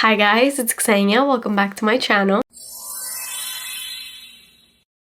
Hi guys, it's Xenia. Welcome back to my channel.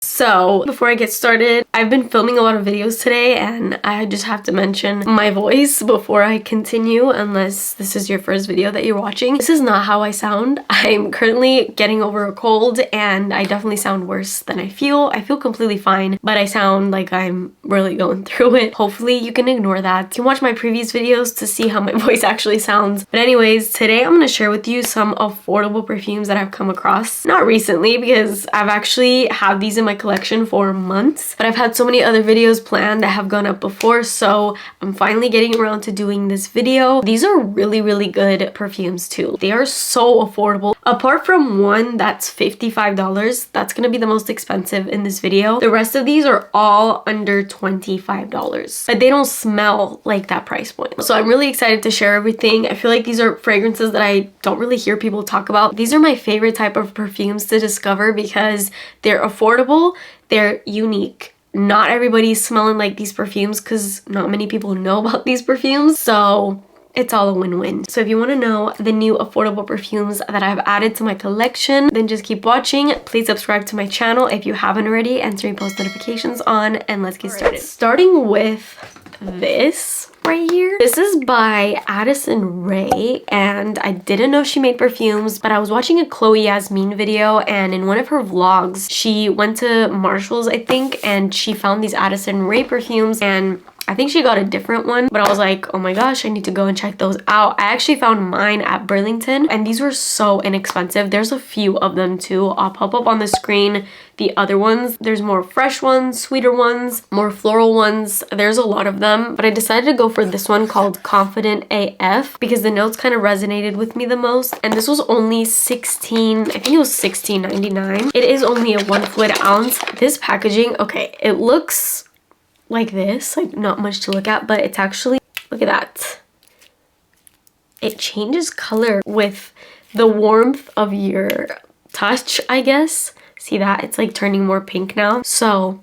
So, before I get started, I've been filming a lot of videos today and I just have to mention my voice before I continue, unless this is your first video that you're watching. This is not how I sound. I'm currently getting over a cold and I definitely sound worse than I feel. I feel completely fine, but I sound like I'm really going through it. Hopefully you can ignore that. You can watch my previous videos to see how my voice actually sounds. But anyways, today I'm going to share with you some affordable perfumes that I've come across. Not recently, because I've actually had these in my collection for months, but I've had so many other videos planned that have gone up before, so I'm finally getting around to doing this video. These are really good perfumes too. They are so affordable. Apart from one that's $55, that's gonna be the most expensive in this video. The rest of these are all under $25, but they don't smell like that price point. So I'm really excited to share everything. I feel like these are fragrances that I don't really hear people talk about. These are my favorite type of perfumes to discover because they're affordable, they're unique. Not everybody's smelling like these perfumes because not many people know about these perfumes, so it's all a win-win. So if you want to know the new affordable perfumes that I've added to my collection, then just keep watching. Please subscribe to my channel if you haven't already and turn post notifications on, and let's get started. Starting with this right here. This is by Addison Rae, and I didn't know she made perfumes, but I was watching a Chloe Yasmin video, and in one of her vlogs, she went to Marshall's, I think, and she found these Addison Rae perfumes, and I think she got a different one, but I was like, oh my gosh, I need to go and check those out. I actually found mine at Burlington, and these were so inexpensive. There's a few of them too. I'll pop up on the screen the other ones. There's more fresh ones, sweeter ones, more floral ones. There's a lot of them, but I decided to go for this one called Confident AF because the notes kind of resonated with me the most, and this was only I think it was $16.99. It is only a 1 fluid ounce. This packaging, okay, it looks like this, like not much to look at, but it's actually, look at that, it changes color with the warmth of your touch, I guess. See that? It's like turning more pink now, so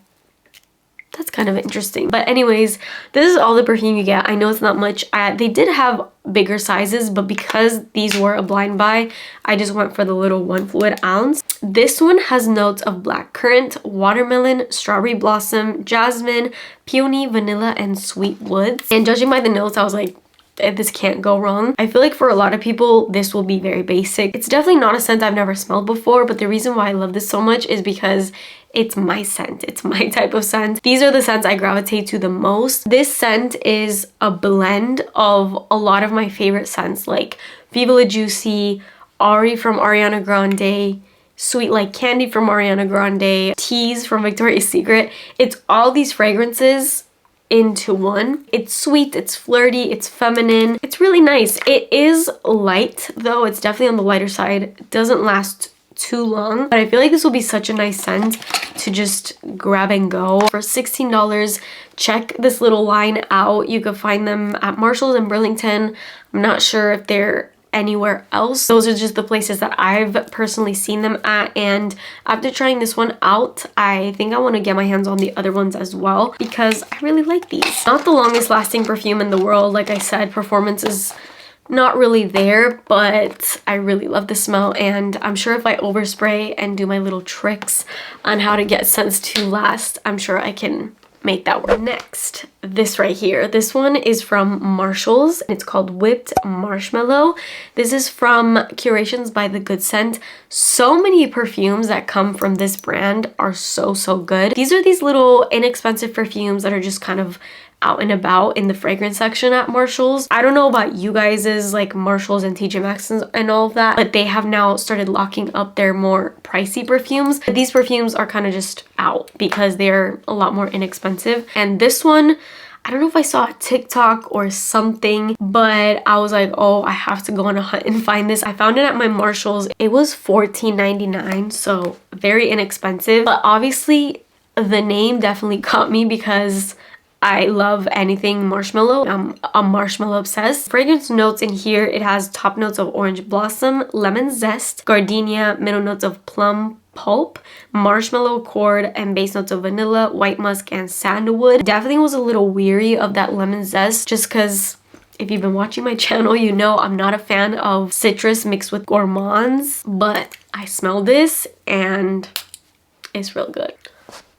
that's kind of interesting. But anyways, this is all the perfume you get. I know it's not much. They did have bigger sizes, but because these were a blind buy, I just went for the little 1 fluid ounce. This one has notes of blackcurrant, watermelon, strawberry blossom, jasmine, peony, vanilla, and sweet woods. And judging by the notes, I was like, this can't go wrong. I feel like for a lot of people, this will be very basic. It's definitely not a scent I've never smelled before, but the reason why I love this so much is because it's my scent. It's my type of scent. These are the scents I gravitate to the most. This scent is a blend of a lot of my favorite scents, like Viva La Juicy, Ari from Ariana Grande, Sweet Like Candy from Ariana Grande, Tease from Victoria's Secret. It's all these fragrances into one. It's sweet, it's flirty, it's feminine. It's really nice. It is light though. It's definitely on the lighter side. It doesn't last too long, but I feel like this will be such a nice scent to just grab and go. For $16, check this little line out. You could find them at Marshall's and Burlington. I'm not sure if they're anywhere else. Those are just the places that I've personally seen them at, and after trying this one out, I think I want to get my hands on the other ones as well because I really like these. Not the longest lasting perfume in the world. Like I said, performance is not really there, but I really love the smell, and I'm sure if I overspray and do my little tricks on how to get scents to last, I'm sure I can make that work. Next, this right here. This one is from Marshall's. It's called Whipped Marshmallow. This is from Curations by The Good Scent. So many perfumes that come from this brand are so good. These are these little inexpensive perfumes that are just kind of out and about in the fragrance section at Marshall's. I don't know about you guys's like Marshall's and TJ Maxx and all of that, but they have now started locking up their more pricey perfumes. But these perfumes are kind of just out because they're a lot more inexpensive. And this one, I don't know if I saw a TikTok or something, but I was like, oh, I have to go on a hunt and find this. I found it at my Marshall's. It was $14.99, so very inexpensive. But obviously the name definitely caught me because I love anything marshmallow. I'm a marshmallow obsessed. Fragrance notes in here, it has top notes of orange blossom, lemon zest, gardenia, middle notes of plum pulp, marshmallow accord, and base notes of vanilla, white musk, and sandalwood. Definitely was a little weary of that lemon zest just because if you've been watching my channel, you know I'm not a fan of citrus mixed with gourmands, but I smell this and it's real good.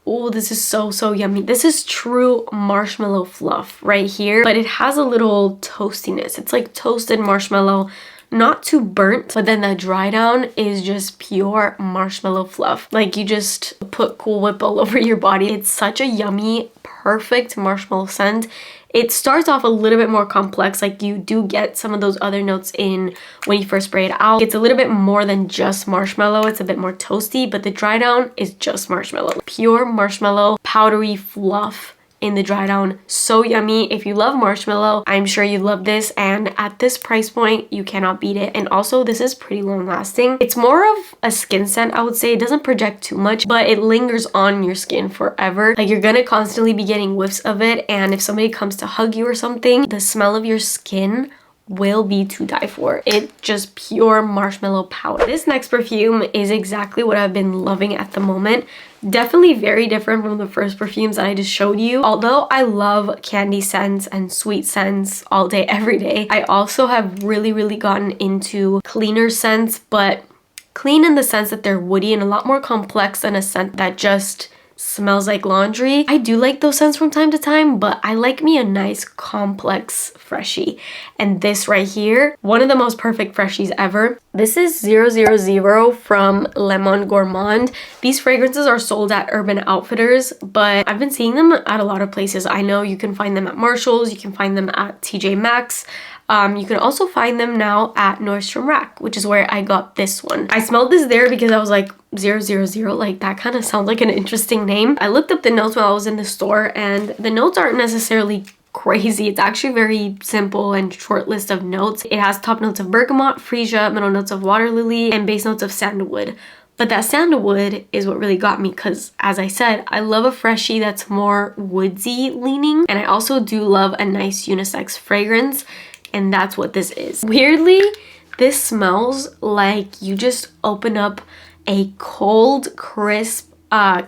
Oh, this is so yummy. This is true marshmallow fluff right here, but it has a little toastiness. It's like toasted marshmallow, not too burnt, but then the dry down is just pure marshmallow fluff. Like you just put Cool Whip all over your body. It's such a yummy, perfect marshmallow scent. It starts off a little bit more complex, like you do get some of those other notes in when you first spray it out. It's a little bit more than just marshmallow. It's a bit more toasty, but the dry down is just marshmallow. Pure marshmallow, powdery fluff in the dry down. So yummy. If you love marshmallow, I'm sure you love this, and at this price point you cannot beat it. And also this is pretty long lasting. It's more of a skin scent, I would say. It doesn't project too much, but it lingers on your skin forever. Like you're gonna constantly be getting whiffs of it, and if somebody comes to hug you or something, the smell of your skin will be to die for. It's just pure marshmallow powder. This next perfume is exactly what I've been loving at the moment. Definitely very different from the first perfumes that I just showed you. Although I love candy scents and sweet scents all day, every day, I also have really gotten into cleaner scents, but clean in the sense that they're woody and a lot more complex than a scent that just smells like laundry. I do like those scents from time to time, but I like me a nice complex freshie. And this right here, one of the most perfect freshies ever. This is 000 from Monde Gourmand. These fragrances are sold at Urban Outfitters, but I've been seeing them at a lot of places. I know you can find them at Marshall's, you can find them at TJ Maxx. You can also find them now at Nordstrom Rack, which is where I got this one. I smelled this there because I was like, 000, like that kind of sounds like an interesting name. I looked up the notes while I was in the store, and the notes aren't necessarily crazy. It's actually very simple and short list of notes. It has top notes of bergamot, freesia, middle notes of water lily, and base notes of sandalwood. But that sandalwood is what really got me because, as I said, I love a freshie that's more woodsy leaning, and I also do love a nice unisex fragrance. And that's what this is. Weirdly, this smells like you just open up a cold, crisp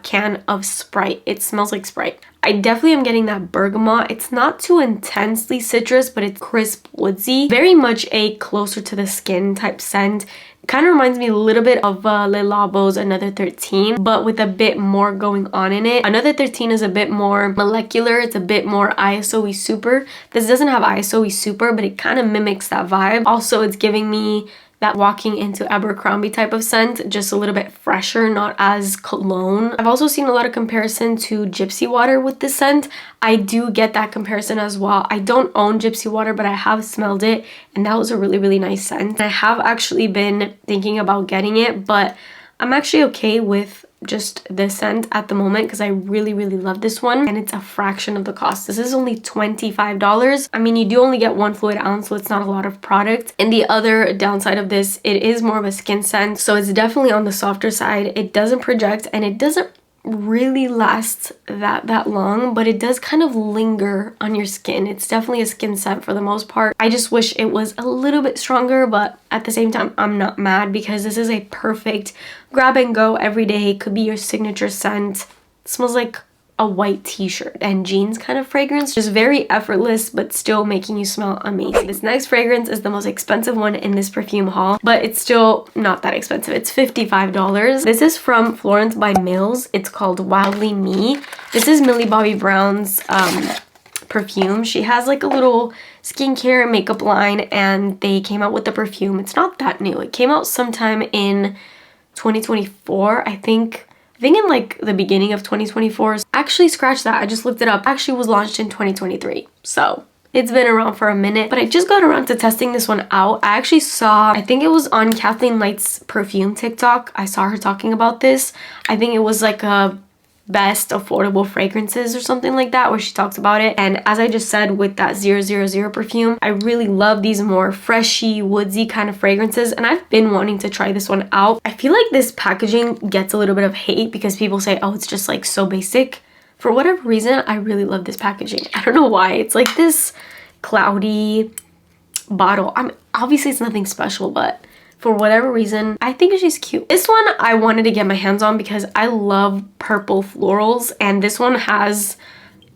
can of Sprite. It smells like Sprite. I definitely am getting that bergamot. It's not too intensely citrus, but it's crisp, woodsy. Very much a closer to the skin type scent. Kind of reminds me a little bit of Le Labo's Another 13, but with a bit more going on in it. Another 13 is a bit more molecular. It's a bit more ISO-y super. This doesn't have ISO-y super, but it kind of mimics that vibe. Also, it's giving me that walking into Abercrombie type of scent, just a little bit fresher, not as cologne. I've also seen a lot of comparison to Gypsy Water with this scent. I do get that comparison as well. I don't own Gypsy Water, but I have smelled it, and that was a really nice scent. I have actually been thinking about getting it, but I'm actually okay with just this scent at the moment because I really love this one, and it's a fraction of the cost. This is only $25. I mean, you do only get 1 fluid ounce, so it's not a lot of product. And the other downside of this, it is more of a skin scent, so it's definitely on the softer side. It doesn't project, and it doesn't really last that long, but it does kind of linger on your skin. It's definitely a skin scent for the most part. I just wish it was a little bit stronger, but at the same time I'm not mad because this is a perfect grab and go every day. Could be your signature scent. It smells like a white t-shirt and jeans kind of fragrance. Just very effortless, but still making you smell amazing. This next fragrance is the most expensive one in this perfume haul, but it's still not that expensive. It's $55. This is from Florence by Mills. It's called Wildly Me. This is Millie Bobby Brown's perfume. She has like a little skincare and makeup line, and they came out with the perfume. It's not that new. It came out sometime in 2024, I think in like the beginning of 2024. Actually, scratch that. I just looked it up. Actually was launched in 2023. So it's been around for a minute, but I just got around to testing this one out. I actually saw, I think it was on Kathleen Light's perfume TikTok. I saw her talking about this. I think it was like a best affordable fragrances or something like that, where she talks about it. And as I just said, with that 000 perfume, I really love these more freshy, woodsy kind of fragrances, and I've been wanting to try this one out. I feel like this packaging gets a little bit of hate because people say, oh, it's just like so basic. For whatever reason, I really love this packaging. I don't know why. It's like this cloudy bottle. I mean, obviously it's nothing special, but for whatever reason, I think she's cute. This one I wanted to get my hands on because I love purple florals, and this one has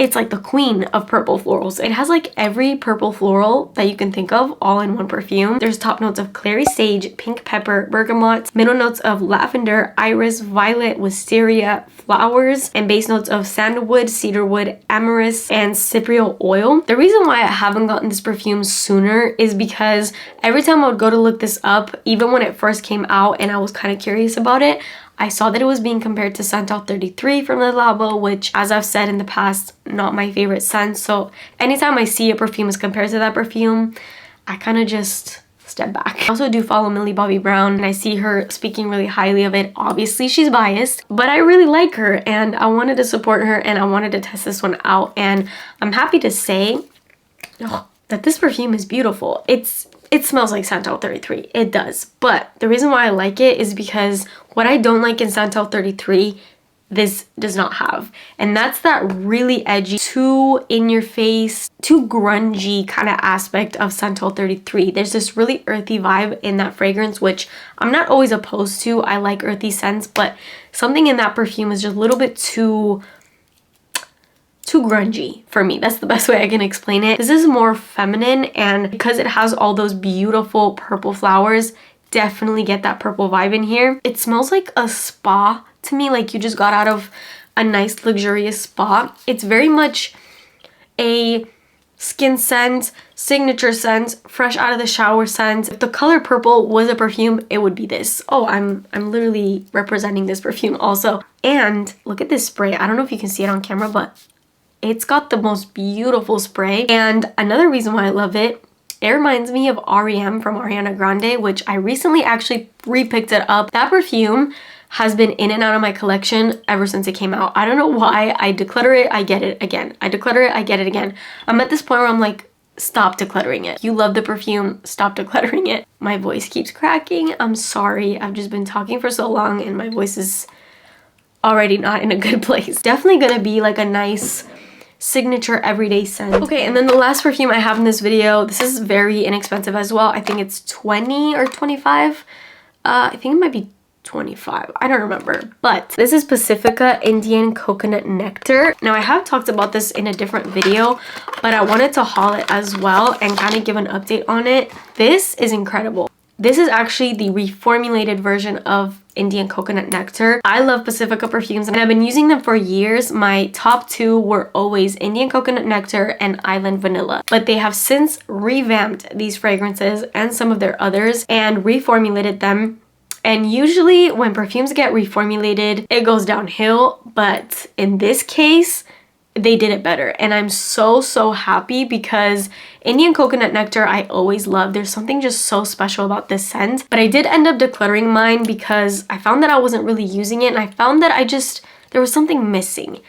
it's like the queen of purple florals. It has like every purple floral that you can think of all in one perfume. There's top notes of clary sage, pink pepper, bergamot, middle notes of lavender, iris, violet, wisteria, flowers, and base notes of sandalwood, cedarwood, amyris, and cypriol oil. The reason why I haven't gotten this perfume sooner is because every time I would go to look this up, even when it first came out and I was kind of curious about it, I saw that it was being compared to Santal 33 from Le Labo, which, as I've said in the past, not my favorite scent. So anytime I see a perfume is compared to that perfume, I kind of just step back. I also do follow Millie Bobby Brown, and I see her speaking really highly of it. Obviously, she's biased, but I really like her, and I wanted to support her, and I wanted to test this one out. And I'm happy to say that this perfume is beautiful. It smells like Santal 33. It does. But the reason why I like it is because what I don't like in Santal 33, this does not have. And that's that really edgy, too in-your-face, too grungy kind of aspect of Santal 33. There's this really earthy vibe in that fragrance, which I'm not always opposed to. I like earthy scents, but something in that perfume is just a little bit too grungy for me. That's the best way I can explain it. This is more feminine, and because it has all those beautiful purple flowers, definitely get that purple vibe in here. It smells like a spa to me, like you just got out of a nice luxurious spa. It's very much a skin scent, signature scent, fresh out of the shower scent. If the color purple was a perfume, it would be this. Oh, I'm literally representing this perfume also. And look at this spray. I don't know if you can see it on camera, but it's got the most beautiful spray. And another reason why I love it, it reminds me of R.E.M. from Ariana Grande, which I recently actually re-picked it up. That perfume has been in and out of my collection ever since it came out. I don't know why. I declutter it, I get it again. I declutter it, I get it again. I'm at this point where I'm like, stop decluttering it. You love the perfume, stop decluttering it. My voice keeps cracking. I'm sorry. I've just been talking for so long and my voice is already not in a good place. Definitely gonna be like a nice signature everyday scent. Okay, and then the last perfume I have in this video, this is very inexpensive as well. I think it's 20 or 25. I think it might be 25. I don't remember. But this is Pacifica Indian Coconut Nectar. Now, I have talked about this in a different video, but I wanted to haul it as well and kind of give an update on it. This is incredible. This is actually the reformulated version of Indian Coconut Nectar. I love Pacifica perfumes and I've been using them for years. My top two were always Indian Coconut Nectar and Island Vanilla. But they have since revamped these fragrances and some of their others and reformulated them. And usually when perfumes get reformulated, it goes downhill. But in this case, they did it better, and I'm so happy because Indian Coconut Nectar I always love. There's something just so special about this scent, but I did end up decluttering mine because I found that I wasn't really using it, and I found that there was something missing,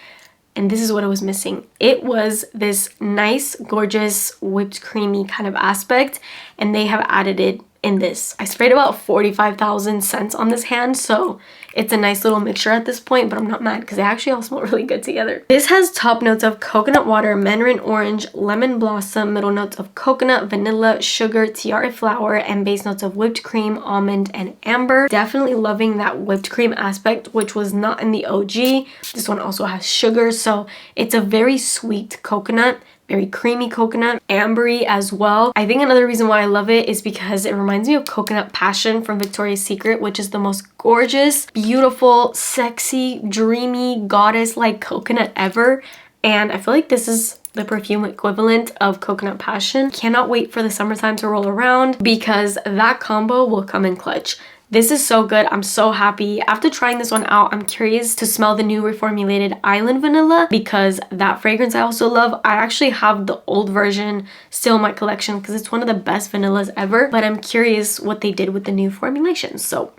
and this is what it was missing. It was this nice, gorgeous, whipped creamy kind of aspect, and they have added it in this. I sprayed about 45,000 scents on this hand, so it's a nice little mixture at this point, but I'm not mad because they actually all smell really good together. This has top notes of coconut water, mandarin orange, lemon blossom, middle notes of coconut, vanilla, sugar, tiara flower, and base notes of whipped cream, almond, and amber. Definitely loving that whipped cream aspect, which was not in the OG. This one also has sugar, so it's a very sweet coconut. Very creamy coconut, ambery as well. I think another reason why I love it is because it reminds me of Coconut Passion from Victoria's Secret, which is the most gorgeous, beautiful, sexy, dreamy, goddess-like coconut ever. And I feel like this is the perfume equivalent of Coconut Passion. Cannot wait for the summertime to roll around because that combo will come in clutch. This is so good. I'm so happy. After trying this one out, I'm curious to smell the new reformulated Island Vanilla because that fragrance I also love. I actually have the old version still in my collection because it's one of the best vanillas ever, but I'm curious what they did with the new formulation. So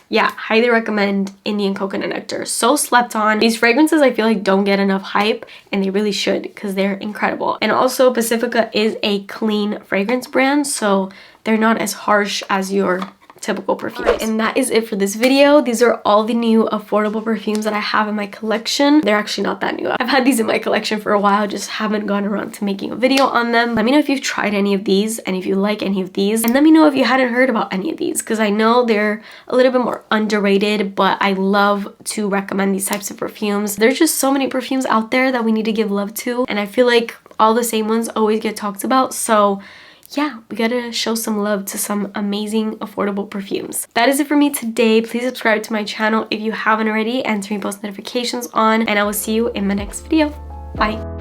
yeah, highly recommend Indian Coconut Nectar. So slept on. These fragrances I feel like don't get enough hype, and they really should because they're incredible. And also Pacifica is a clean fragrance brand, so they're not as harsh as your typical perfumes. And that is it for this video. These are all the new affordable perfumes that I have in my collection. They're actually not that new. I've had these in my collection for a while, just haven't gone around to making a video on them. Let me know if you've tried any of these and if you like any of these, and let me know if you hadn't heard about any of these, because I know they're a little bit more underrated, but I love to recommend these types of perfumes. There's just so many perfumes out there that we need to give love to, and I feel like all the same ones always get talked about, so yeah, we gotta show some love to some amazing affordable perfumes. That is it for me today. Please subscribe to my channel if you haven't already and turn your post notifications on, and I will see you in my next video. Bye.